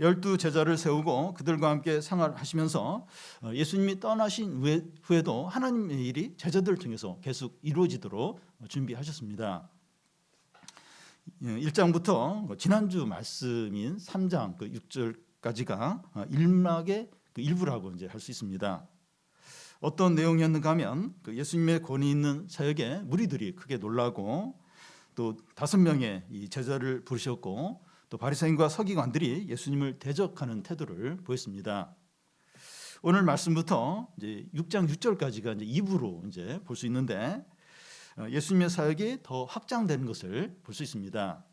12 제자를 세우고 그들과 함께 생활하시면서 예수님이 떠나신 후에도 하나님의 일이 제자들을 통해서 계속 이루어지도록 준비하셨습니다. 1장부터 지난주 말씀인 3장 6절까지가 일막의 일부라고 이제 할 수 있습니다. 어떤 내용이었는가 하면 예수님의 권위 있는 사역에 무리들이 크게 놀라고 또 5명의 이 제자를 부르셨고 또 바리새인과 서기관들이 예수님을 대적하는 태도를 보였습니다. 오늘 말씀부터 이제 6장 6절까지가 이제 2부로 이제 볼 수 있는데 예수님의 사역이 더 확장되는 것을 볼 수 있습니다.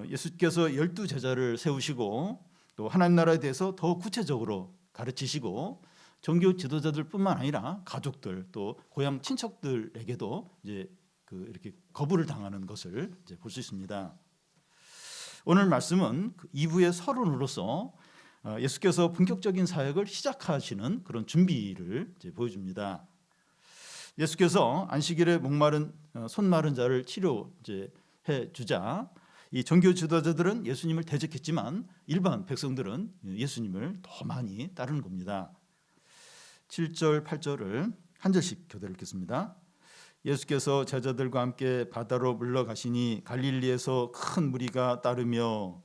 예수께서 12 제자를 세우시고 또 하나님 나라에 대해서 더 구체적으로 가르치시고 종교 지도자들뿐만 아니라 가족들 또 고향 친척들에게도 이제 이렇게 거부를 당하는 것을 이제 볼 수 있습니다. 오늘 말씀은 2부의 서론으로서 예수께서 본격적인 사역을 시작하시는 그런 준비를 이제 보여줍니다. 예수께서 안식일에 목마른 손 마른 자를 치료해 주자 이 종교 지도자들은 예수님을 대적했지만 일반 백성들은 예수님을 더 많이 따르는 겁니다. 7절, 8절을 한 절씩 교대를 읽겠습니다. 예수께서 제자들과 함께 바다로 물러가시니 갈릴리에서 큰 무리가 따르며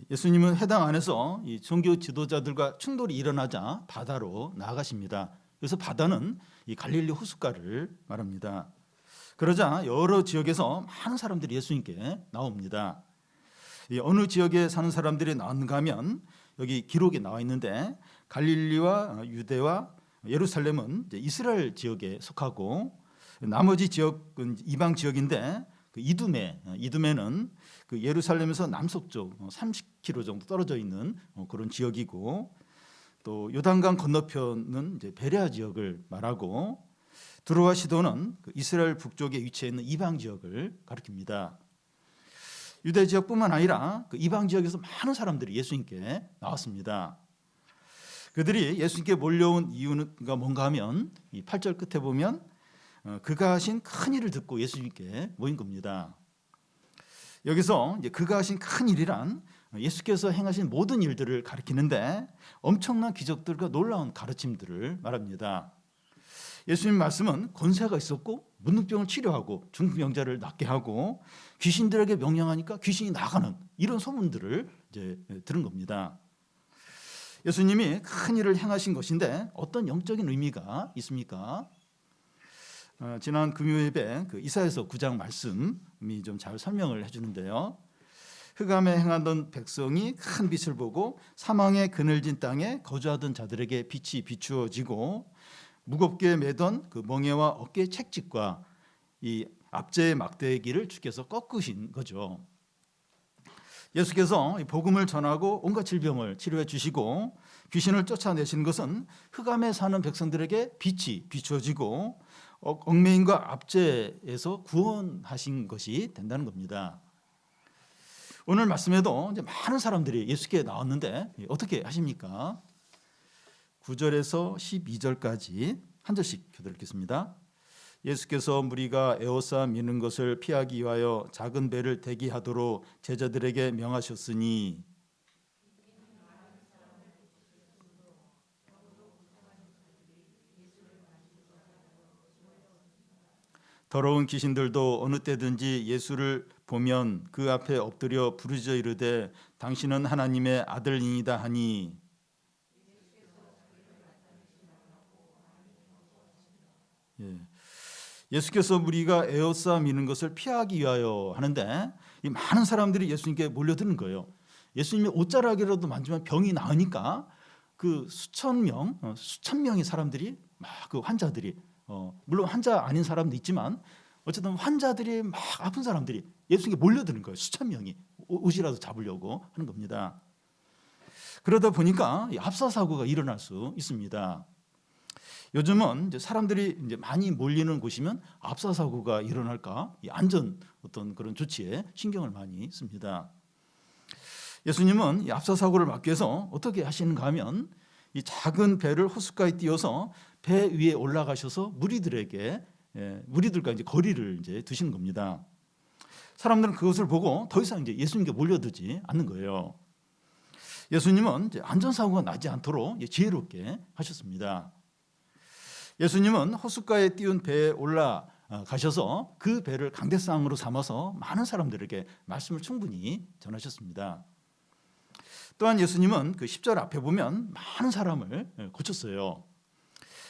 예수님은 해당 안에서 이 종교 지도자들과 충돌이 일어나자 바다로 나아가십니다. 그래서 바다는 이 갈릴리 호숫가를 말합니다. 그러자 여러 지역에서 많은 사람들이 예수님께 나옵니다. 어느 지역에 사는 사람들이 나왔는가 하면 여기 기록에 나와 있는데 갈릴리와 유대와 예루살렘은 이제 이스라엘 지역에 속하고 나머지 지역은 이방 지역인데 이두메는 예루살렘에서 남서쪽 30km 정도 떨어져 있는 그런 지역이고 또 요단강 건너편은 이제 베레아 지역을 말하고 두로와 시도는 이스라엘 북쪽에 위치해 있는 이방 지역을 가리킵니다. 유대 지역뿐만 아니라 이방 지역에서 많은 사람들이 예수님께 나왔습니다. 그들이 예수님께 몰려온 이유가 뭔가 하면 이 8절 끝에 보면 그가 하신 큰 일을 듣고 예수님께 모인 겁니다. 여기서 이제 그가 하신 큰 일이란 예수께서 행하신 모든 일들을 가리키는데 엄청난 기적들과 놀라운 가르침들을 말합니다. 예수님 말씀은 권세가 있었고 문둥병을 치료하고 중풍병자를 낫게 하고 귀신들에게 명령하니까 귀신이 나가는 이런 소문들을 이제 들은 겁니다. 예수님이 큰 일을 행하신 것인데 어떤 영적인 의미가 있습니까? 지난 금요 예배 이사야서 9장 말씀이 좀 잘 설명을 해주는데요. 흑암에 행하던 백성이 큰 빛을 보고 사망의 그늘진 땅에 거주하던 자들에게 빛이 비추어지고 무겁게 매던 멍에와 어깨 책짓과 이 앞제의 막대기를 주께서 꺾으신 거죠. 예수께서 복음을 전하고 온갖 질병을 치료해 주시고 귀신을 쫓아내시는 것은 흑암에 사는 백성들에게 빛이 비추어지고 얽매임과 압제에서 구원하신 것이 된다는 겁니다. 오늘 말씀에도 이제 많은 사람들이 예수께 나왔는데 어떻게 하십니까? 9절에서 12절까지 한 절씩 교대 읽겠습니다. 예수께서 무리가 에워싸 미는 것을 피하기 위하여 작은 배를 대기하도록 제자들에게 명하셨으니 더러운 귀신들도 어느 때든지 예수를 보면 그 앞에 엎드려 부르짖어 이르되 당신은 하나님의 아들이니이다 하니 예수께서 무리가 에워싸 미는 것을 피하기 위하여 하는데 이 많은 사람들이 예수님께 몰려드는 거예요. 예수님이 옷자락이라도 만지면 병이 나으니까 수천 명의 사람들이 막 환자들이 물론 환자 아닌 사람도 있지만 어쨌든 환자들이 막 아픈 사람들이 예수님께 몰려드는 거예요. 수천 명이 옷이라도 잡으려고 하는 겁니다. 그러다 보니까 압사 사고가 일어날 수 있습니다. 요즘은 이제 사람들이 이제 많이 몰리는 곳이면 압사 사고가 일어날까 안전 어떤 그런 조치에 신경을 많이 씁니다. 예수님은 이 압사 사고를 막기 위해서 어떻게 하시는가 하면 이 작은 배를 호숫가에 띄워서 배 위에 올라가셔서 무리들과 이제 거리를 이제 두시는 겁니다. 사람들은 그것을 보고 더 이상 이제 예수님께 몰려들지 않는 거예요. 예수님은 이제 안전사고가 나지 않도록 지혜롭게 하셨습니다. 예수님은 호숫가에 띄운 배에 올라가셔서 그 배를 강대상으로 삼아서 많은 사람들에게 말씀을 충분히 전하셨습니다. 또한 예수님은 그 10절 앞에 보면 많은 사람을 고쳤어요.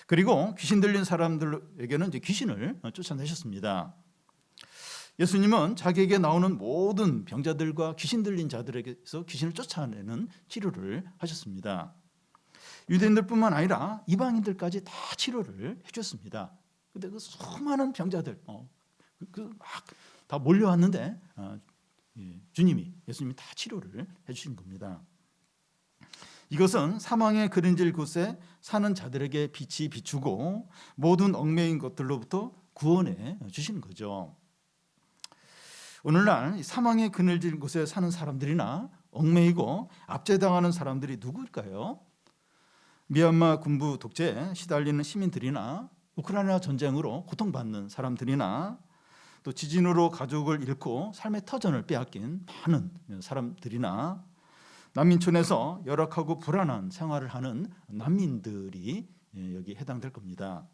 그리고 귀신 들린 사람들에게는 이제 귀신을 쫓아내셨습니다. 예수님은 자기에게 나오는 모든 병자들과 귀신 들린 자들에게서 귀신을 쫓아내는 치료를 하셨습니다. 유대인들뿐만 아니라 이방인들까지 다 치료를 해줬습니다. 근데 그 수많은 병자들 막 다 몰려왔는데 예수님이 다 치료를 해주신 겁니다. 이것은 사망의 그림질 곳에 사는 자들에게 빛이 비추고 모든 얽매인 것들로부터 구원해 주시는 거죠. 오늘날 사망의 그늘진 곳에 사는 사람들이나 얽매이고 압제당하는 사람들이 누구일까요? 미얀마 군부 독재에 시달리는 시민들이나 우크라이나 전쟁으로 고통받는 사람들이나 또 지진으로 가족을 잃고 삶의 터전을 빼앗긴 많은 사람들이나 난민촌에서 열악하고 불안한 생활을 하는 난민들이 여기 해당될 겁니다.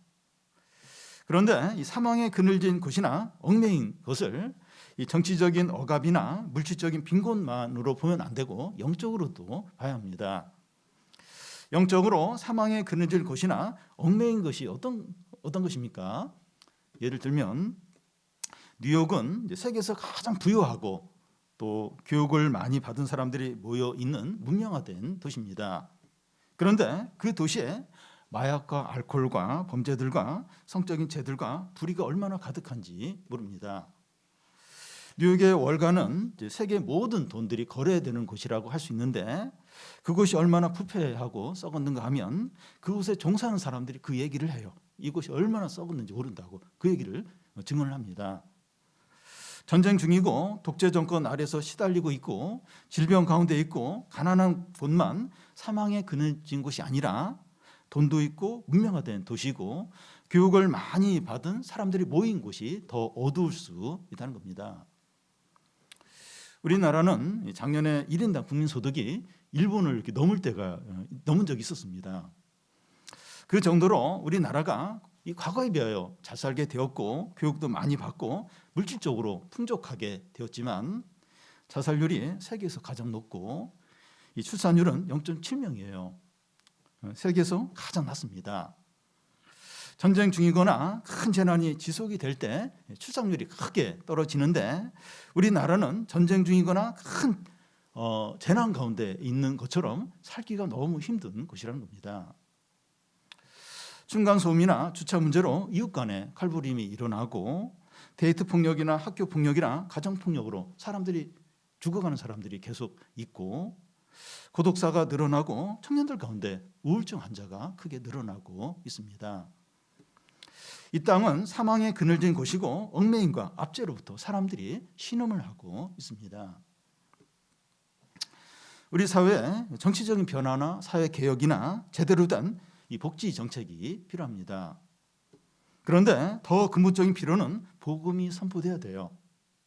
그런데 이 사망의 그늘진 곳이나 얽매인 것을 이 정치적인 억압이나 물질적인 빈곤만으로 보면 안 되고 영적으로도 봐야 합니다. 영적으로 사망의 그늘진 곳이나 얽매인 것이 어떤 것입니까? 예를 들면 뉴욕은 세계에서 가장 부유하고 또 교육을 많이 받은 사람들이 모여 있는 문명화된 도시입니다. 그런데 그 도시에 마약과 알코올과 범죄들과 성적인 죄들과 불의가 얼마나 가득한지 모릅니다. 뉴욕의 월가는 세계 모든 돈들이 거래되는 곳이라고 할 수 있는데 그곳이 얼마나 부패하고 썩었는가 하면 그곳에 종사하는 사람들이 그 얘기를 해요. 이곳이 얼마나 썩었는지 모른다고 그 얘기를 증언을 합니다. 전쟁 중이고 독재 정권 아래서 시달리고 있고 질병 가운데 있고 가난한 곳만 사망에 그늘진 곳이 아니라 돈도 있고 문명화된 도시고 교육을 많이 받은 사람들이 모인 곳이 더 어두울 수 있다는 겁니다. 우리나라는 작년에 1인당 국민소득이 일본을 이렇게 넘은 적이 있었습니다. 그 정도로 우리나라가 이 과거에 비하여 잘 살게 되었고 교육도 많이 받고 물질적으로 풍족하게 되었지만 자살률이 세계에서 가장 높고 이 출산율은 0.7명이에요. 세계에서 가장 낮습니다. 전쟁 중이거나 큰 재난이 지속이 될 때 출산율이 크게 떨어지는데 우리나라는 전쟁 중이거나 큰 재난 가운데 있는 것처럼 살기가 너무 힘든 곳이라는 겁니다. 층간소음이나 주차 문제로 이웃 간에 칼부림이 일어나고 데이트 폭력이나 학교 폭력이나 가정 폭력으로 죽어가는 사람들이 계속 있고 고독사가 늘어나고 청년들 가운데 우울증 환자가 크게 늘어나고 있습니다. 이 땅은 사망에 그늘진 곳이고 얽매임과 압제로부터 사람들이 신음을 하고 있습니다. 우리 사회에 정치적인 변화나 사회 개혁이나 제대로 된 이 복지 정책이 필요합니다. 그런데 더 근본적인 필요는 복음이 선포돼야 돼요.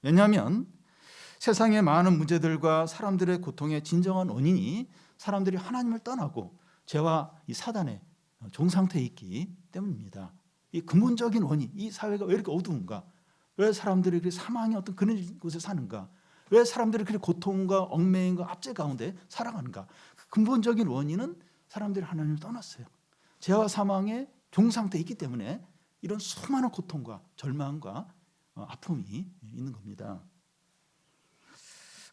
왜냐하면 세상의 많은 문제들과 사람들의 고통의 진정한 원인이 사람들이 하나님을 떠나고 죄와 이 사단의 종상태에 있기 때문입니다. 이 근본적인 원인, 이 사회가 왜 이렇게 어두운가? 왜 사람들이 그렇게 사망의 어떤 그런 곳에 사는가? 왜 사람들이 그렇게 고통과 얽매임과 압제 가운데 살아가는가? 그 근본적인 원인은 사람들이 하나님을 떠났어요. 죄와 사망의 종상태에 있기 때문에 이런 수많은 고통과 절망과 아픔이 있는 겁니다.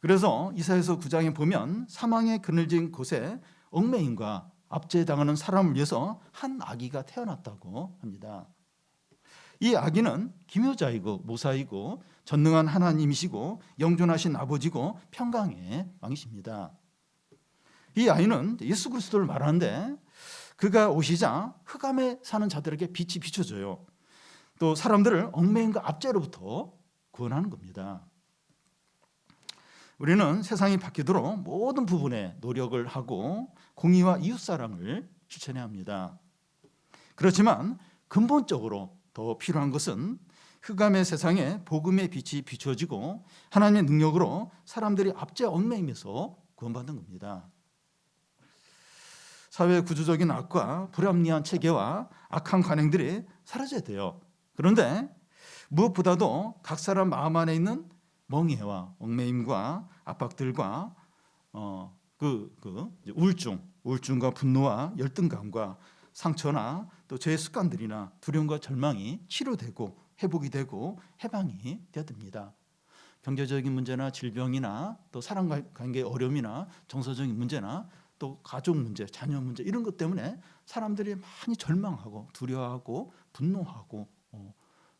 그래서 이사야서 9장에 보면 사망의 그늘진 곳에 얽매임과 압제당하는 사람을 위해서 한 아기가 태어났다고 합니다. 이 아기는 기묘자이고 모사이고 전능한 하나님이시고 영존하신 아버지고 평강의 왕이십니다. 이 아이는 예수 그리스도를 말하는데 그가 오시자 흑암에 사는 자들에게 빛이 비춰져요. 또 사람들을 얽매임과 압제로부터 구원하는 겁니다. 우리는 세상이 바뀌도록 모든 부분에 노력을 하고 공의와 이웃사랑을 실천해야 합니다. 그렇지만 근본적으로 더 필요한 것은 흑암의 세상에 복음의 빛이 비추어지고 하나님의 능력으로 사람들이 압제 얽매임에서 구원받는 겁니다. 사회 구조적인 악과 불합리한 체계와 악한 관행들이 사라져야 돼요. 그런데 무엇보다도 각 사람 마음 안에 있는 멍해와 얽매임과 압박들과 우울증과 분노와 열등감과 상처나 또 죄의 습관들이나 두려움과 절망이 치료되고 회복이 되고 해방이 되어야 됩니다. 경제적인 문제나 질병이나 또 사람관계의 어려움이나 정서적인 문제나 또 가족 문제, 자녀 문제 이런 것 때문에 사람들이 많이 절망하고 두려워하고 분노하고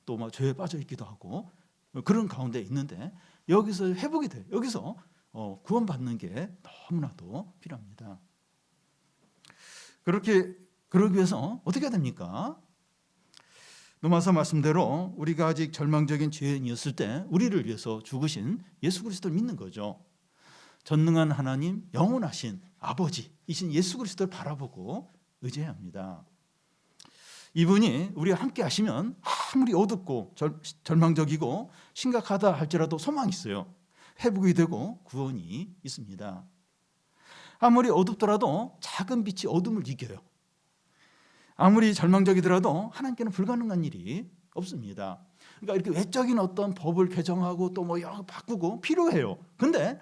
또 막 죄에 빠져 있기도 하고 그런 가운데 있는데 여기서 회복이 돼요. 여기서 구원받는 게 너무나도 필요합니다. 그러기 위해서 어떻게 해야 됩니까? 노마사 말씀대로 우리가 아직 절망적인 죄인이었을 때 우리를 위해서 죽으신 예수 그리스도를 믿는 거죠. 전능한 하나님, 영원하신 아버지이신 예수 그리스도를 바라보고 의지해야 합니다. 이분이 우리와 함께 하시면 아무리 어둡고 절망적이고 심각하다 할지라도 소망이 있어요. 회복이 되고 구원이 있습니다. 아무리 어둡더라도 작은 빛이 어둠을 이겨요. 아무리 절망적이더라도 하나님께는 불가능한 일이 없습니다. 그러니까 이렇게 외적인 어떤 법을 개정하고 또 뭐 여러 바꾸고 필요해요. 근데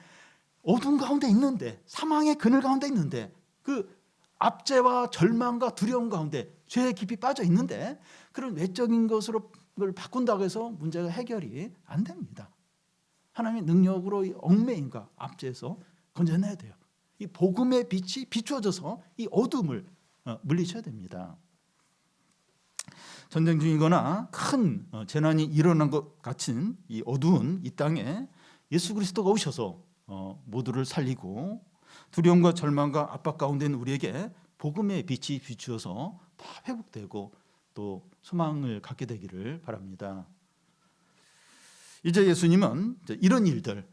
어둠 가운데 있는데, 사망의 그늘 가운데 있는데, 그 압제와 절망과 두려움 가운데 죄에 깊이 빠져 있는데 그런 외적인 것으로 그걸 바꾼다고 해서 문제가 해결이 안 됩니다. 하나님의 능력으로 이 얽매임과 압제에서 건져내야 돼요. 이 복음의 빛이 비추어져서 이 어둠을 물리쳐야 됩니다. 전쟁 중이거나 큰 재난이 일어난 것 같은 이 어두운 이 땅에 예수 그리스도가 오셔서 모두를 살리고 두려움과 절망과 압박 가운데 있는 우리에게 복음의 빛이 비추어서 다 회복되고 또 소망을 갖게 되기를 바랍니다. 이제 예수님은 이런 일들,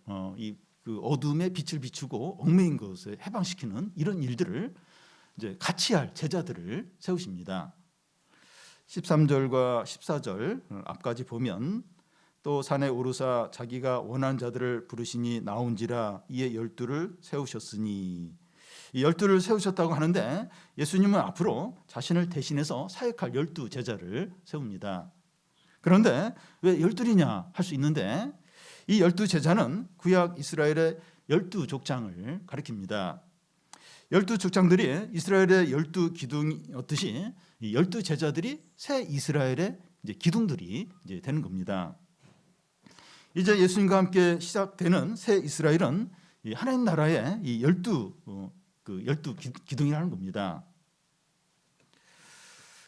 그 어둠의 빛을 비추고 얽매인 것을 해방시키는 이런 일들을 이제 같이 할 제자들을 세우십니다. 13절과 14절 앞까지 보면 또 산에 오르사 자기가 원한 자들을 부르시니 나온지라 이에 12를 세우셨으니, 이 12를 세우셨다고 하는데 예수님은 앞으로 자신을 대신해서 사역할 12 제자를 세웁니다. 그런데 왜 12이냐 할 수 있는데 이 12 제자는 구약 이스라엘의 12족장을 가리킵니다. 12족장들이 이스라엘의 12기둥이었듯이 이 12 제자들이 새 이스라엘의 이제 기둥들이 이제 되는 겁니다. 이제 예수님과 함께 시작되는 새 이스라엘은 이 하나님 나라의 이 12 기둥이라는 겁니다.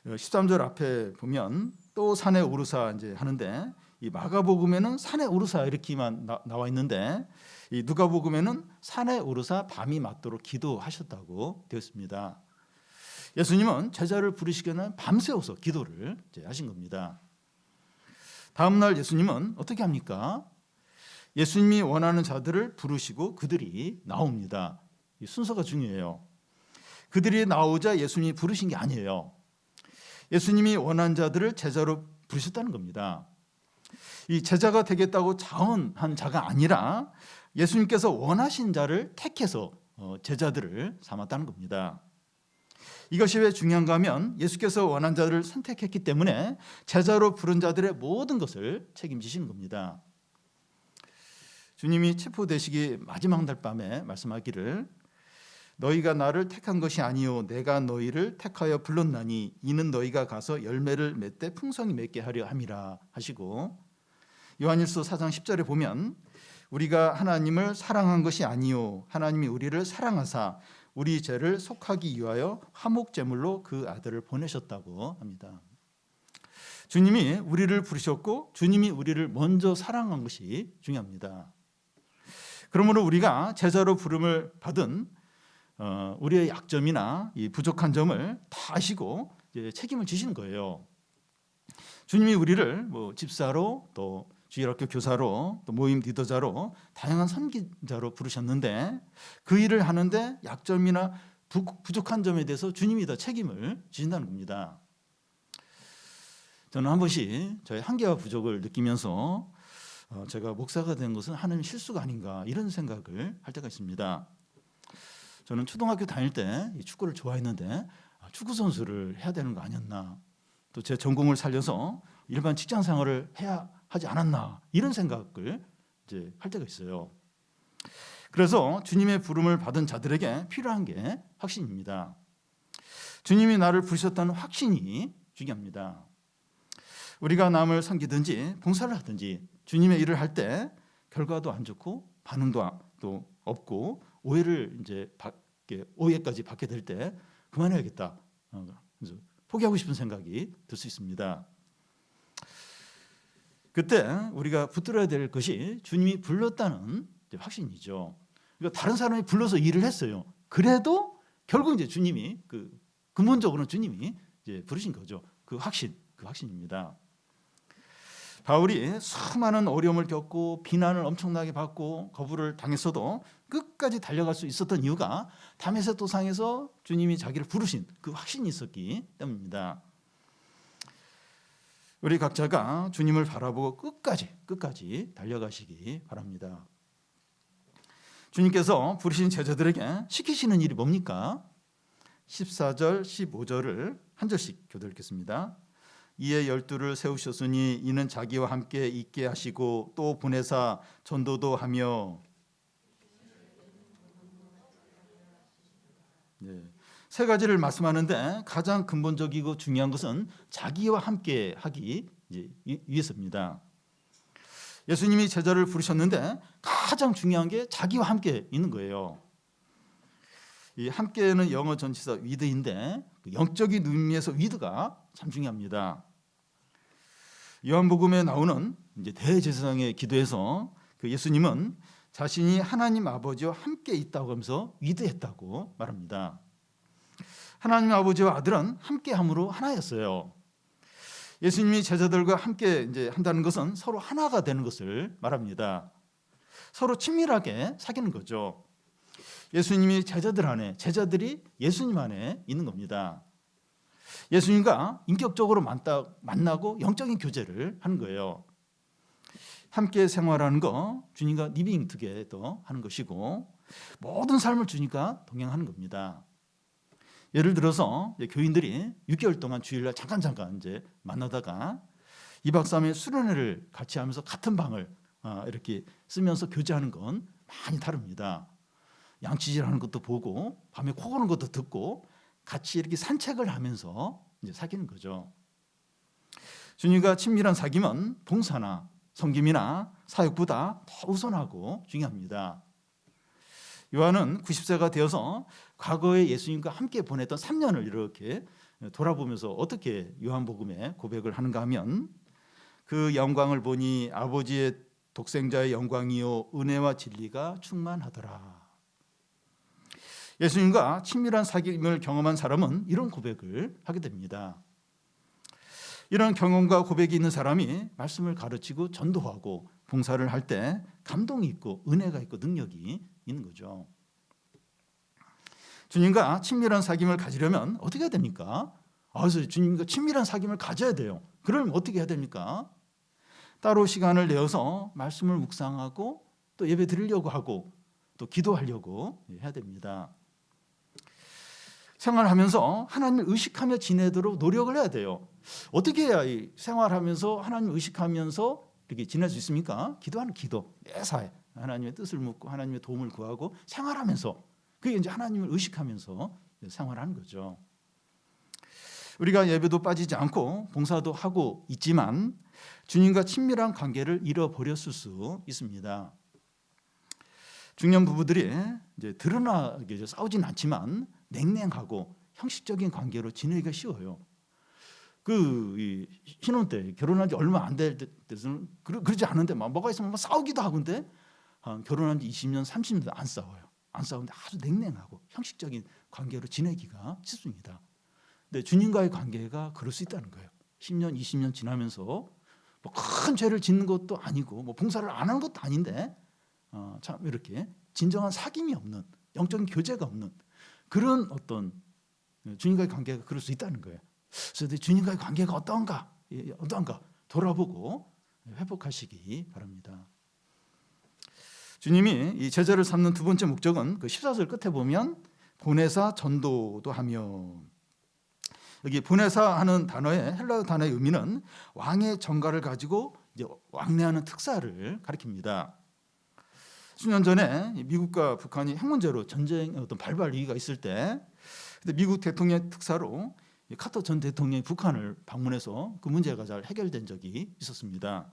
13절 앞에 보면 또 산에 오르사 이제 하는데 이 마가복음에는 산에 오르사 이렇게만 나와 있는데 이 누가복음에는 산에 오르사 밤이 맞도록 기도하셨다고 되어 있습니다. 예수님은 제자를 부르시기에는 밤새워서 기도를 이제 하신 겁니다. 다음 날 예수님은 어떻게 합니까? 예수님이 원하는 자들을 부르시고 그들이 나옵니다. 이 순서가 중요해요. 그들이 나오자 예수님이 부르신 게 아니에요. 예수님이 원하는 자들을 제자로 부르셨다는 겁니다. 이 제자가 되겠다고 자원한 자가 아니라 예수님께서 원하신 자를 택해서 제자들을 삼았다는 겁니다. 이것이 왜 중요한가 하면 예수께서 원한 자들을 선택했기 때문에 제자로 부른 자들의 모든 것을 책임지시는 겁니다. 주님이 체포되시기 마지막 날 밤에 말씀하기를 너희가 나를 택한 것이 아니요 내가 너희를 택하여 불렀나니 이는 너희가 가서 열매를 맺되 풍성히 맺게 하려 함이라 하시고, 요한일서 4장 10절에 보면 우리가 하나님을 사랑한 것이 아니요 하나님이 우리를 사랑하사 우리 죄를 속하기 위하여 화목제물로 그 아들을 보내셨다고 합니다. 주님이 우리를 부르셨고 주님이 우리를 먼저 사랑한 것이 중요합니다. 그러므로 우리가 제자로 부름을 받은 우리의 약점이나 이 부족한 점을 다 아시고 책임을 지시는 거예요. 주님이 우리를 집사로 또 주일학교 교사로 또 모임 리더자로 다양한 선기자로 부르셨는데 그 일을 하는데 약점이나 부족한 점에 대해서 주님이 다 책임을 지신다는 겁니다. 저는 한 번씩 저의 한계와 부족을 느끼면서 제가 목사가 된 것은 하나님의 실수가 아닌가 이런 생각을 할 때가 있습니다. 저는 초등학교 다닐 때 축구를 좋아했는데 축구 선수를 해야 되는 거 아니었나, 또 제 전공을 살려서 일반 직장 생활을 해야 하지 않았나 이런 생각을 이제 할 때가 있어요. 그래서 주님의 부름을 받은 자들에게 필요한 게 확신입니다. 주님이 나를 부르셨다는 확신이 중요합니다. 우리가 남을 섬기든지 봉사를 하든지 주님의 일을 할 때 결과도 안 좋고 반응도 또 없고 오해까지 받게 될 때 그만해야겠다, 그래서 포기하고 싶은 생각이 들 수 있습니다. 그때 우리가 붙들어야 될 것이 주님이 불렀다는 확신이죠. 그러니까 다른 사람이 불러서 일을 했어요. 그래도 결국 이제 주님이 근본적으로는 주님이 이제 부르신 거죠. 그 확신입니다. 바울이 수많은 어려움을 겪고 비난을 엄청나게 받고 거부를 당했어도 끝까지 달려갈 수 있었던 이유가 다메섹 도상에서 주님이 자기를 부르신 그 확신이 있었기 때문입니다. 우리 각자가 주님을 바라보고 끝까지 달려가시기 바랍니다. 주님께서 부르신 제자들에게 시키시는 일이 뭡니까? 14절, 15절을 한 절씩 교독 읽겠습니다. 이에 12를 세우셨으니 이는 자기와 함께 있게 하시고 또 보내사 전도도 하며. 세 가지를 말씀하는데 가장 근본적이고 중요한 것은 자기와 함께 하기 위해서입니다. 예수님이 제자를 부르셨는데 가장 중요한 게 자기와 함께 있는 거예요. 이 함께는 영어 전치사 with인데 영적인 의미에서 with가 참 중요합니다. 요한복음에 나오는 대제사장의 기도에서 예수님은 자신이 하나님 아버지와 함께 있다고 하면서 with했다고 말합니다. 하나님 아버지와 아들은 함께함으로 하나였어요. 예수님이 제자들과 함께 한다는 것은 서로 하나가 되는 것을 말합니다. 서로 친밀하게 사귀는 거죠. 예수님이 제자들 안에, 제자들이 예수님 안에 있는 겁니다. 예수님과 인격적으로 만나고 영적인 교제를 하는 거예요. 함께 생활하는 거 주님과 리빙 투게더 하는 것이고 모든 삶을 주님과 동행하는 겁니다. 예를 들어서 교인들이 6개월 동안 주일날 잠깐 만나다가 2박 3일 수련회를 같이 하면서 같은 방을 이렇게 쓰면서 교제하는 건 많이 다릅니다. 양치질하는 것도 보고 밤에 코 고는 것도 듣고 같이 이렇게 산책을 하면서 사귀는 거죠. 주님과 친밀한 사귐은 봉사나 섬김이나 사역보다 더 우선하고 중요합니다. 요한은 90세가 되어서 과거에 예수님과 함께 보냈던 3년을 이렇게 돌아보면서 어떻게 요한복음에 고백을 하는가 하면 그 영광을 보니 아버지의 독생자의 영광이요 은혜와 진리가 충만하더라. 예수님과 친밀한 사귐을 경험한 사람은 이런 고백을 하게 됩니다. 이런 경험과 고백이 있는 사람이 말씀을 가르치고 전도하고 봉사를 할 때 감동이 있고 은혜가 있고 능력이 있는 거죠. 주님과 친밀한 사귐을 가지려면 어떻게 해야 됩니까? 그래서 주님과 친밀한 사귐을 가져야 돼요. 그러면 어떻게 해야 됩니까? 따로 시간을 내어서 말씀을 묵상하고 또 예배 드리려고 하고 또 기도하려고 해야 됩니다. 생활하면서 하나님을 의식하며 지내도록 노력을 해야 돼요. 어떻게 해야 생활하면서 하나님을 의식하면서 이렇게 지낼 수 있습니까? 기도하는 기도, 매사에 하나님의 뜻을 묻고 하나님의 도움을 구하고 생활하면서, 그게 이제 하나님을 의식하면서 생활하는 거죠. 우리가 예배도 빠지지 않고 봉사도 하고 있지만 주님과 친밀한 관계를 잃어버렸을 수 있습니다. 중년 부부들이 이제 드러나게 싸우진 않지만 냉랭하고 형식적인 관계로 지내기가 쉬워요. 신혼 때 결혼한 지 얼마 안 될 때는 그러지 않은데 뭐가 있으면 싸우기도 하는데 결혼한 지 20년, 30년도 안 싸워요. 안 싸우는데 아주 냉랭하고 형식적인 관계로 지내기가 쉽습니다. 근데 주님과의 관계가 그럴 수 있다는 거예요. 10년, 20년 지나면서 큰 죄를 짓는 것도 아니고 봉사를 안 하는 것도 아닌데 참 이렇게 진정한 사귐이 없는, 영적인 교제가 없는 그런 어떤 주님과의 관계가 그럴 수 있다는 거예요. 그래서 주님과의 관계가 어떤가 돌아보고 회복하시기 바랍니다. 주님이 이 제자를 삼는 두 번째 목적은 그 14절 끝에 보면 보내사 전도도 하며, 여기 보내사 하는 단어의 헬라어 단어의 의미는 왕의 전가를 가지고 이제 왕래하는 특사를 가리킵니다. 수년 전에 미국과 북한이 핵 문제로 전쟁의 어떤 발발 위기가 있을 때, 그때 미국 대통령 특사로 카터 전 대통령이 북한을 방문해서 그 문제가 잘 해결된 적이 있었습니다.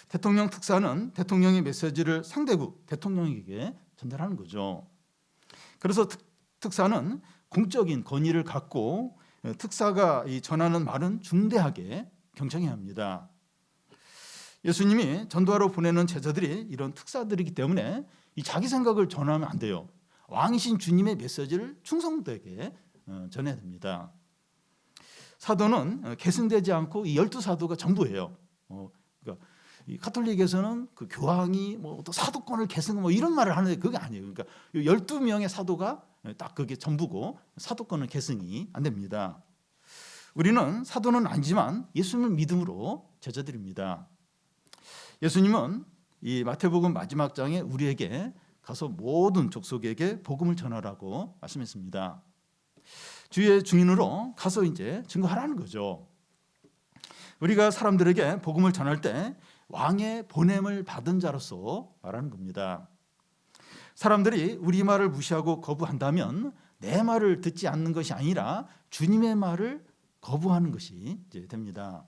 대통령 특사는 대통령의 메시지를 상대국 대통령에게 전달하는 거죠. 그래서 특사는 공적인 권위를 갖고 특사가 전하는 말은 중대하게 경청해야 합니다. 예수님이 전도하러 보내는 제자들이 이런 특사들이기 때문에 이 자기 생각을 전하면 안 돼요. 왕이신 주님의 메시지를 충성되게 전해야 됩니다. 사도는 계승되지 않고 이 12사도가 전부예요. 그러니까 이 가톨릭에서는 그 교황이 뭐 또 사도권을 계승 뭐 이런 말을 하는데 그게 아니에요. 그러니까 12명의 사도가 딱 그게 전부고 사도권은 계승이 안 됩니다. 우리는 사도는 아니지만 예수님을 믿음으로 제자들입니다. 예수님은 이 마태복음 마지막 장에 우리에게 가서 모든 족속에게 복음을 전하라고 말씀했습니다. 주의 증인으로 가서 이제 증거하라는 거죠. 우리가 사람들에게 복음을 전할 때 왕의 보냄을 받은 자로서 말하는 겁니다. 사람들이 우리 말을 무시하고 거부한다면 내 말을 듣지 않는 것이 아니라 주님의 말을 거부하는 것이 이제 됩니다.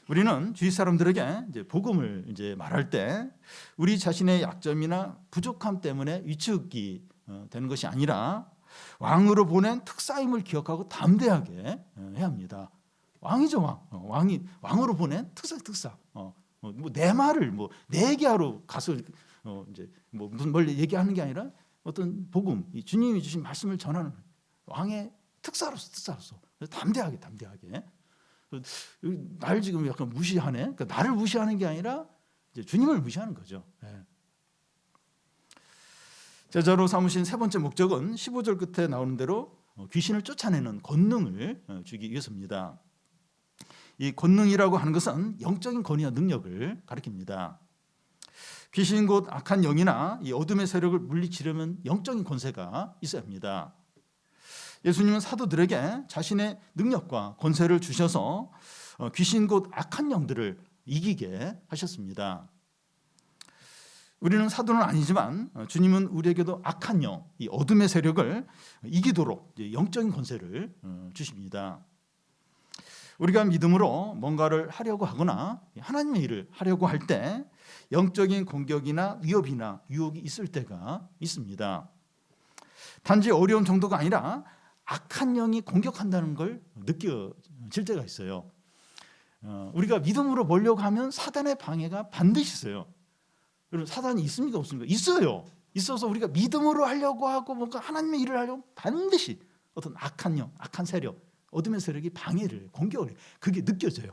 우리는 주위 사람들에게 이제 복음을 이제 말할 때 우리 자신의 약점이나 부족함 때문에 위축이 되는 것이 아니라 왕으로 보낸 특사임을 기억하고 담대하게 해야 합니다. 왕이죠, 왕이 왕으로 보낸 특사. 뭐 내 말을 뭐 내 얘기하러 가서 이제 뭐 무슨 멀리 얘기하는 게 아니라 어떤 복음, 이 주님이 주신 말씀을 전하는 왕의 특사로서 담대하게. 날 지금 약간 무시하네. 그러니까 나를 무시하는 게 아니라 이제 주님을 무시하는 거죠. 제자로 삼으신 세 번째 목적은 15절 끝에 나오는 대로 귀신을 쫓아내는 권능을 주기 위해서입니다. 이 권능이라고 하는 것은 영적인 권위와 능력을 가리킵니다. 귀신 곧 악한 영이나 이 어둠의 세력을 물리치려면 영적인 권세가 있어야 합니다. 예수님은 사도들에게 자신의 능력과 권세를 주셔서 귀신 곧 악한 영들을 이기게 하셨습니다. 우리는 사도는 아니지만 주님은 우리에게도 악한 영, 이 어둠의 세력을 이기도록 영적인 권세를 주십니다. 우리가 믿음으로 뭔가를 하려고 하거나 하나님의 일을 하려고 할 때 영적인 공격이나 위협이나 유혹이 있을 때가 있습니다. 단지 어려운 정도가 아니라 악한 영이 공격한다는 걸 느껴질 때가 있어요. 우리가 믿음으로 보려고 하면 사단의 방해가 반드시 있어요. 여러분, 사단이 있습니까 없습니까? 있어요. 있어서 우리가 믿음으로 하려고 하고 뭔가 하나님의 일을 하려고 반드시 어떤 악한 영, 악한 세력, 어둠의 세력이 방해를, 공격을 해요. 그게 느껴져요.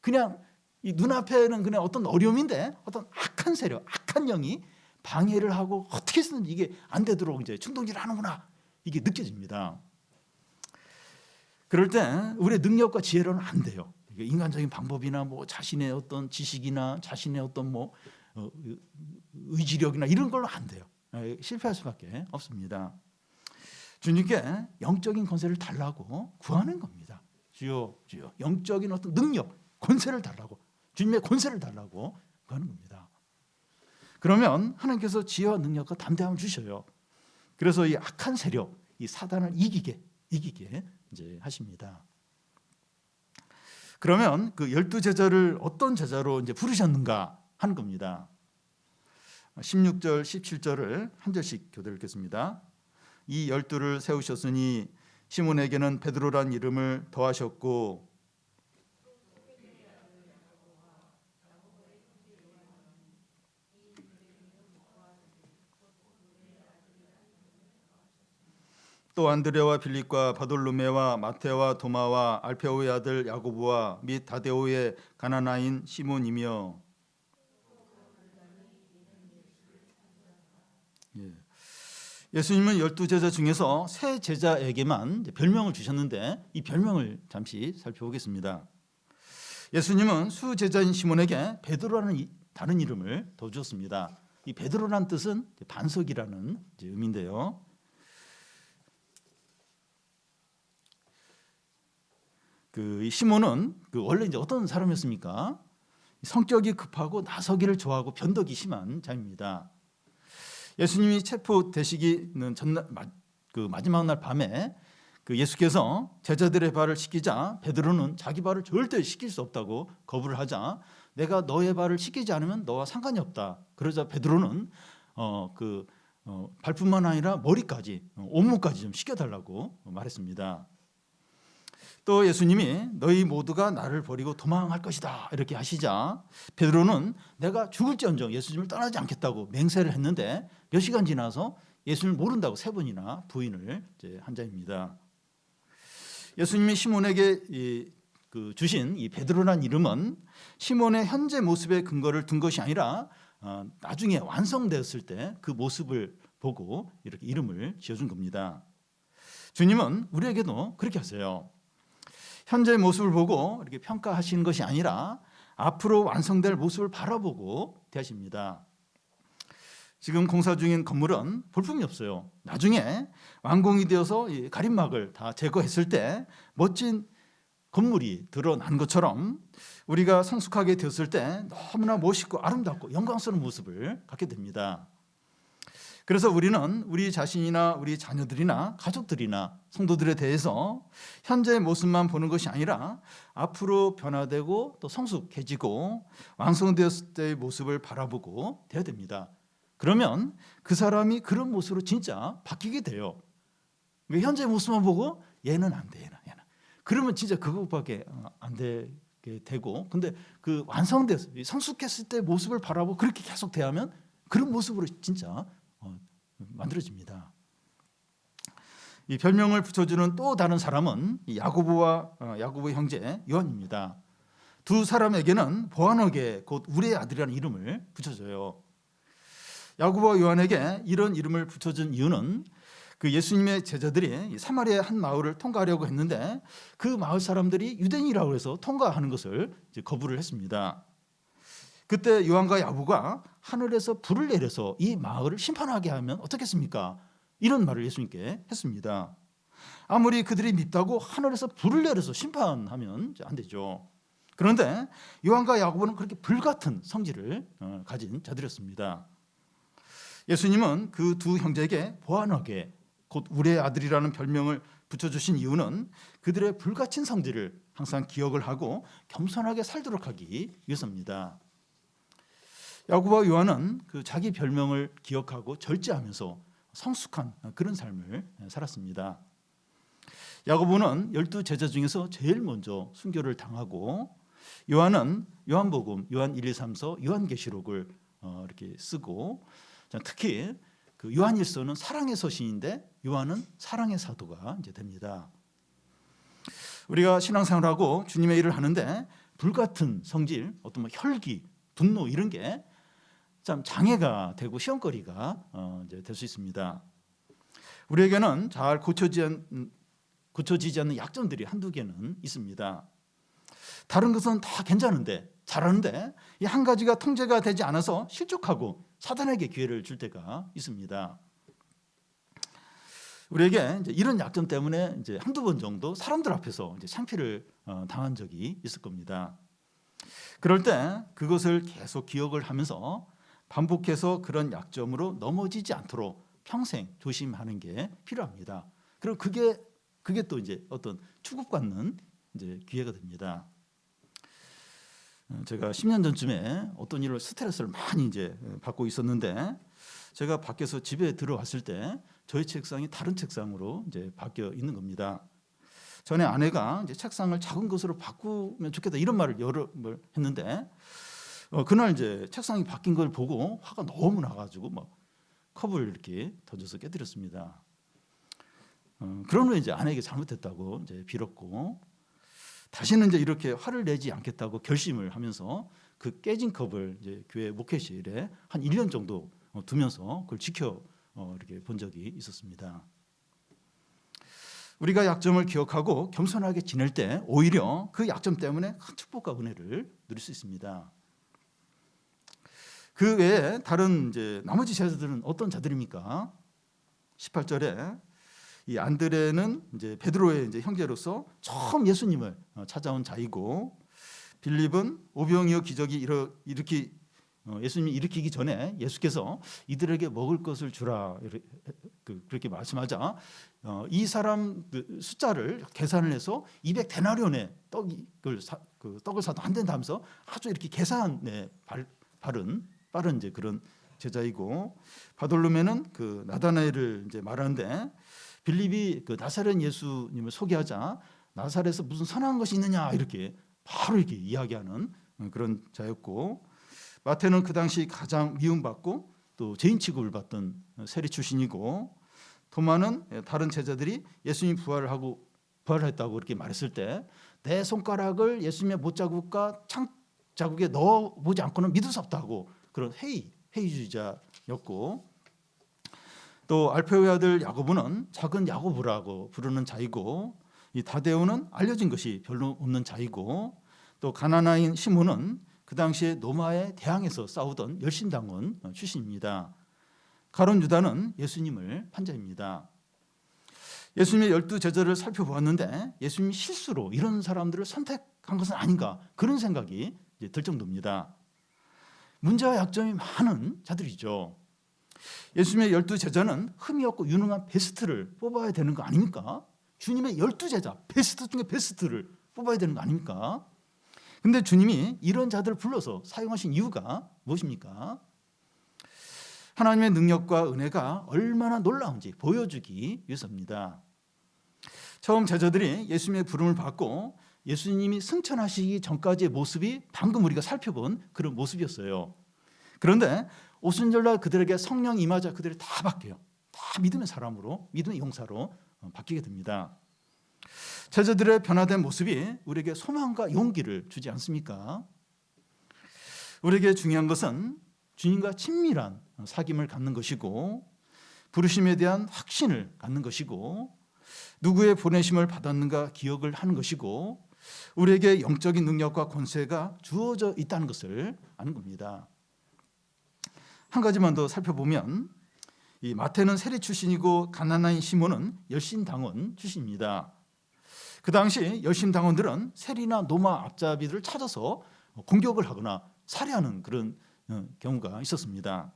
그냥 이 눈앞에는 그냥 어떤 어려움인데 어떤 악한 세력, 악한 영이 방해를 하고 어떻게 해서든 이게 안 되도록 이제 충동질을 하는구나. 이게 느껴집니다. 그럴 때 우리의 능력과 지혜로는 안 돼요. 인간적인 방법이나 뭐 자신의 어떤 지식이나 자신의 어떤 뭐 의지력이나 이런 걸로 안 돼요. 실패할 수밖에 없습니다. 주님께 영적인 권세를 달라고 구하는 겁니다. 주여, 영적인 어떤 능력, 권세를 달라고, 주님의 권세를 달라고 구하는 겁니다. 그러면 하나님께서 지혜와 능력과 담대함을 주셔요. 그래서 이 악한 세력, 이 사단을 이기게 이제 하십니다. 그러면 그 12제자를 어떤 제자로 이제 부르셨는가 하는 겁니다. 16절, 17절을 한 절씩 교대 읽겠습니다. 이 12를 세우셨으니 시몬에게는 베드로란 이름을 더하셨고 또 안드레와 빌립과 바돌로메와 마테와 도마와 알페오의 아들 야고보와 및 다데오의 가나나인 시몬이며 예수님은 12제자 중에서 세 제자에게만 별명을 주셨는데 이 별명을 잠시 살펴보겠습니다. 예수님은 수제자인 시몬에게 베드로라는 다른 이름을 더 주었습니다. 이 베드로란 뜻은 반석이라는 의미인데요. 그 시몬은 원래 이제 어떤 사람이었습니까? 성격이 급하고 나서기를 좋아하고 변덕이 심한 자입니다. 예수님이 체포되시기는 전날 마지막 날 밤에 예수께서 제자들의 발을 씻기자 베드로는 자기 발을 절대 씻길 수 없다고 거부를 하자 내가 너의 발을 씻기지 않으면 너와 상관이 없다. 그러자 베드로는 발뿐만 아니라 머리까지 온몸까지 좀 씻겨달라고 말했습니다. 또 예수님이 너희 모두가 나를 버리고 도망할 것이다 이렇게 하시자 베드로는 내가 죽을지언정 예수님을 떠나지 않겠다고 맹세를 했는데 몇 시간 지나서 예수님을 모른다고 3번이나 부인을 한 자입니다. 예수님이 시몬에게 주신 이 베드로란 이름은 시몬의 현재 모습의 근거를 둔 것이 아니라 나중에 완성되었을 때 그 모습을 보고 이렇게 이름을 지어준 겁니다. 주님은 우리에게도 그렇게 하세요. 현재 모습을 보고 이렇게 평가하시는 것이 아니라 앞으로 완성될 모습을 바라보고 대하십니다. 지금 공사 중인 건물은 볼품이 없어요. 나중에 완공이 되어서 가림막을 다 제거했을 때 멋진 건물이 드러난 것처럼 우리가 성숙하게 되었을 때 너무나 멋있고 아름답고 영광스러운 모습을 갖게 됩니다. 그래서 우리는 우리 자신이나 우리 자녀들이나 가족들이나 성도들에 대해서 현재의 모습만 보는 것이 아니라 앞으로 변화되고 또 성숙해지고 완성되었을 때의 모습을 바라보고 돼야 됩니다. 그러면 그 사람이 그런 모습으로 진짜 바뀌게 돼요. 현재 모습만 보고 얘는 안 돼, 얘는. 그러면 진짜 그것밖에 안 되게 되고, 근데 그 완성돼서 성숙했을 때 모습을 바라보고 그렇게 계속 대하면 그런 모습으로 진짜 만들어집니다. 이 별명을 붙여주는 또 다른 사람은 야고보의 형제 요한입니다. 두 사람에게는 보아너게 곧 우리의 아들이라는 이름을 붙여줘요. 야고보와 요한에게 이런 이름을 붙여준 이유는 예수님의 제자들이 사마리아 한 마을을 통과하려고 했는데 그 마을 사람들이 유대인이라고 해서 통과하는 것을 거부를 했습니다. 그때 요한과 야고보가 하늘에서 불을 내려서 이 마을을 심판하게 하면 어떻겠습니까? 이런 말을 예수님께 했습니다. 아무리 그들이 밉다고 하늘에서 불을 내려서 심판하면 안 되죠. 그런데 요한과 야고보는 그렇게 불같은 성질을 가진 자들이었습니다. 예수님은 그 두 형제에게 보아너게 곧 우리의 아들이라는 별명을 붙여주신 이유는 그들의 불같은 성질을 항상 기억을 하고 겸손하게 살도록 하기 위해서입니다. 야고보와 요한은 자기 별명을 기억하고 절제하면서 성숙한 그런 삶을 살았습니다. 야고보는 12제자 중에서 제일 먼저 순교를 당하고 요한은 요한복음, 요한 1, 2, 3서, 요한계시록을 이렇게 쓰고 특히 요한일서는 사랑의 서신인데 요한은 사랑의 사도가 이제 됩니다. 우리가 신앙생활하고 주님의 일을 하는데 불같은 성질, 어떤 혈기, 분노 이런 게 참 장애가 되고 시험거리가 이제 될 수 있습니다. 우리에게는 잘 고쳐지지 않는 약점들이 한두 개는 있습니다. 다른 것은 다 괜찮은데 잘하는데 이 한 가지가 통제가 되지 않아서 실족하고 사단에게 기회를 줄 때가 있습니다. 우리에게 이제 이런 약점 때문에 이제 한두 번 정도 사람들 앞에서 이제 창피를 당한 적이 있을 겁니다. 그럴 때 그것을 계속 기억을 하면서 반복해서 그런 약점으로 넘어지지 않도록 평생 조심하는 게 필요합니다. 그리고 그게 또 이제 어떤 추구받는 이제 기회가 됩니다. 제가 10년 전쯤에 어떤 일로 스트레스를 많이 이제 받고 있었는데 제가 밖에서 집에 들어왔을 때 저희 책상이 다른 책상으로 이제 바뀌어 있는 겁니다. 전에 아내가 이제 책상을 작은 것으로 바꾸면 좋겠다 이런 말을 여러 번 했는데 그날 이제 책상이 바뀐 걸 보고 화가 너무 나가지고 막 컵을 이렇게 던져서 깨뜨렸습니다. 그런 후에 이제 아내에게 잘못했다고 이제 빌었고 다시는 이제 이렇게 화를 내지 않겠다고 결심을 하면서 그 깨진 컵을 이제 교회 목회실에 한 1년 정도 두면서 그걸 지켜 이렇게 본 적이 있었습니다. 우리가 약점을 기억하고 겸손하게 지낼 때 오히려 그 약점 때문에 큰 축복과 은혜를 누릴 수 있습니다. 그 외에 다른 이제 나머지 제자들은 어떤 자들입니까? 18절에 이 안드레는 이제 베드로의 이제 형제로서 처음 예수님을 찾아온 자이고, 빌립은 오병이어 기적이 예수님이 일으키기 전에 예수께서 이들에게 먹을 것을 주라 그렇게 말씀하자 이 사람 숫자를 계산을 해서 200데나리온의 떡을 사도 안 된다면서 아주 이렇게 계산에 빠른 이제 그런 제자이고, 바돌로메는 그 나다나엘을 이제 말하는데 빌립이 그 나사렛 예수님을 소개하자 나사렛에서 무슨 선한 것이 있느냐 이렇게 바로 이렇게 이야기하는 그런 자였고, 마태는 그 당시 가장 미움받고 또 죄인 취급을 받던 세리 출신이고, 도마는 다른 제자들이 예수님 부활했다고 그렇게 말했을 때 내 손가락을 예수님의 못자국과 창자국에 넣어보지 않고는 믿을 수 없다고 그런 회의주의자였고, 또 알페오의 아들 야고보는 작은 야고보라고 부르는 자이고, 이 다데오는 알려진 것이 별로 없는 자이고, 또 가나나인 시몬은 그 당시에 로마의 대항에서 싸우던 열심당원 출신입니다. 가룟 유다는 예수님을 판자입니다. 예수님의 12제자를 살펴보았는데 예수님이 실수로 이런 사람들을 선택한 것은 아닌가 그런 생각이 들 정도입니다. 문제와 약점이 많은 자들이죠. 예수님의 12제자는 흠이 없고 유능한 베스트를 뽑아야 되는 거 아닙니까? 주님의 12제자 베스트 중에 베스트를 뽑아야 되는 거 아닙니까? 근데 주님이 이런 자들을 불러서 사용하신 이유가 무엇입니까? 하나님의 능력과 은혜가 얼마나 놀라운지 보여주기 위해서입니다. 처음 제자들이 예수님의 부름을 받고 예수님이 승천하시기 전까지의 모습이 방금 우리가 살펴본 그런 모습이었어요. 그런데 오순절날 그들에게 성령 임하자 그들이 다 바뀌어요. 다 믿음의 사람으로, 믿음의 용사로 바뀌게 됩니다. 제자들의 변화된 모습이 우리에게 소망과 용기를 주지 않습니까? 우리에게 중요한 것은 주님과 친밀한 사귐을 갖는 것이고, 부르심에 대한 확신을 갖는 것이고, 누구의 보내심을 받았는가 기억을 하는 것이고, 우리에게 영적인 능력과 권세가 주어져 있다는 것을 아는 겁니다. 한 가지만 더 살펴보면 이 마태는 세리 출신이고 가나나인 시몬은 열심당원 출신입니다. 그 당시 열심당원들은 세리나 노마 앞잡이들을 찾아서 공격을 하거나 살해하는 그런 경우가 있었습니다.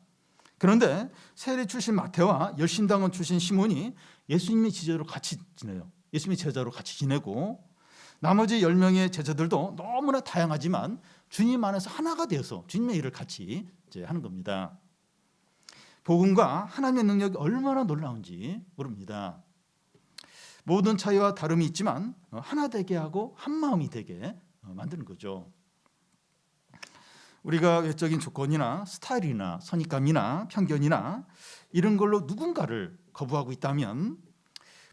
그런데 세리 출신 마태와 열심당원 출신 시몬이 예수님의 제자로 같이 지내요. 예수님의 제자로 같이 지내고, 나머지 10명의 제자들도 너무나 다양하지만 주님 안에서 하나가 되어서 주님의 일을 같이 이제 하는 겁니다. 복음과 하나님의 능력이 얼마나 놀라운지 모릅니다. 모든 차이와 다름이 있지만 하나 되게 하고 한 마음이 되게 만드는 거죠. 우리가 외적인 조건이나 스타일이나 선입감이나 편견이나 이런 걸로 누군가를 거부하고 있다면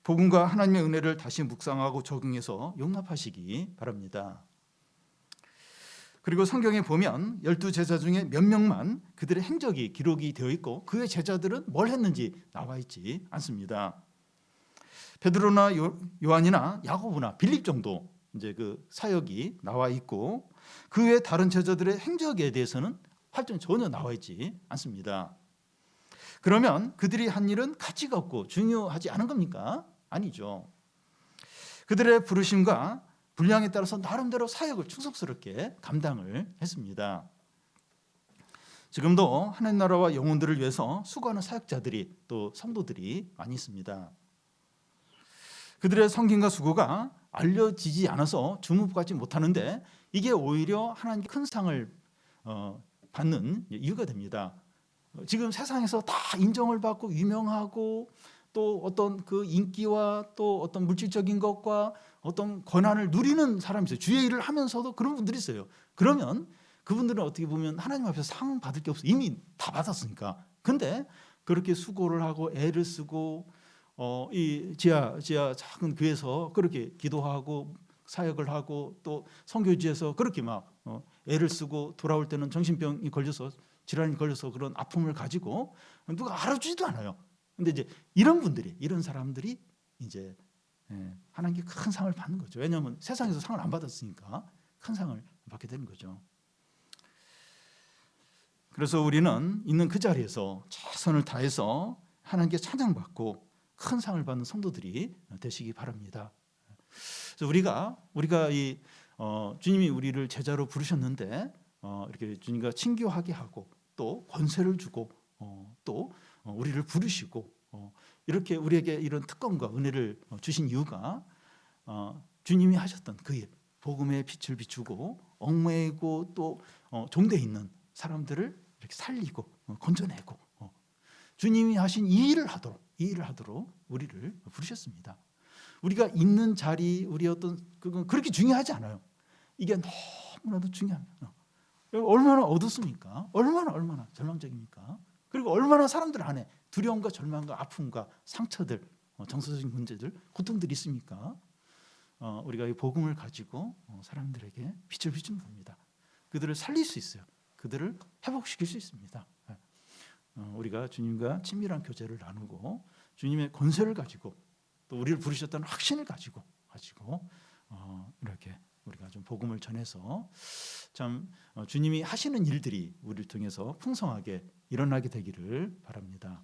복음과 하나님의 은혜를 다시 묵상하고 적용해서 용납하시기 바랍니다. 그리고 성경에 보면 12제자 중에 몇 명만 그들의 행적이 기록이 되어 있고 그의 제자들은 뭘 했는지 나와 있지 않습니다. 베드로나 요한이나 야고보나 빌립 정도 이제 그 사역이 나와 있고, 그 외 다른 제자들의 행적에 대해서는 활동이 전혀 나와 있지 않습니다. 그러면 그들이 한 일은 가치가 없고 중요하지 않은 겁니까? 아니죠. 그들의 부르심과 분량에 따라서 나름대로 사역을 충성스럽게 감당을 했습니다. 지금도 하나님 나라와 영혼들을 위해서 수고하는 사역자들이 또 성도들이 많이 있습니다. 그들의 섬김과 수고가 알려지지 않아서 주목받지 못하는데 이게 오히려 하나님께 큰 상을 받는 이유가 됩니다. 지금 세상에서 다 인정을 받고 유명하고 또 어떤 그 인기와 또 어떤 물질적인 것과 어떤 권한을 누리는 사람이 있어요. 주의 일을 하면서도 그런 분들이 있어요. 그러면 그분들은 어떻게 보면 하나님 앞에서 상 받을 게 없어요. 이미 다 받았으니까. 근데 그렇게 수고를 하고 애를 쓰고 이 지하 작은 교회에서 그렇게 기도하고 사역을 하고 또 선교지에서 그렇게 막 애를 쓰고 돌아올 때는 정신병이 걸려서 질환이 걸려서 그런 아픔을 가지고 누가 알아주지도 않아요. 근데 이제 이런 분들이, 이런 사람들이 이제 하나님께 큰 상을 받는 거죠. 왜냐하면 세상에서 상을 안 받았으니까 큰 상을 받게 되는 거죠. 그래서 우리는 있는 그 자리에서 최선을 다해서 하나님께 찬양받고 큰 상을 받는 성도들이 되시기 바랍니다. 그래서 우리가 이 주님이 우리를 제자로 부르셨는데 이렇게 주님과 친교하게 하고 또 권세를 주고 또 우리를 부르시고 이렇게 우리에게 이런 특권과 은혜를 주신 이유가 주님이 하셨던 그 일, 복음의 빛을 비추고 얽매이고 또 종되어 있는 사람들을 이렇게 살리고 건져내고 주님이 하신 이 일을 하도록 우리를 부르셨습니다. 우리가 있는 자리, 우리 어떤 그건 그렇게 중요하지 않아요. 이게 너무나도 중요합니다. 얼마나 어둡습니까? 얼마나 절망적입니까? 그리고 얼마나 사람들 안에 두려움과 절망과 아픔과 상처들, 정서적인 문제들, 고통들이 있습니까? 우리가 이 복음을 가지고 사람들에게 빛을 비추는 겁니다. 그들을 살릴 수 있어요. 그들을 회복시킬 수 있습니다. 우리가 주님과 친밀한 교제를 나누고 주님의 권세를 가지고 또 우리를 부르셨다는 확신을 가지고 이렇게 우리가 좀 복음을 전해서 참 주님이 하시는 일들이 우리를 통해서 풍성하게 일어나게 되기를 바랍니다.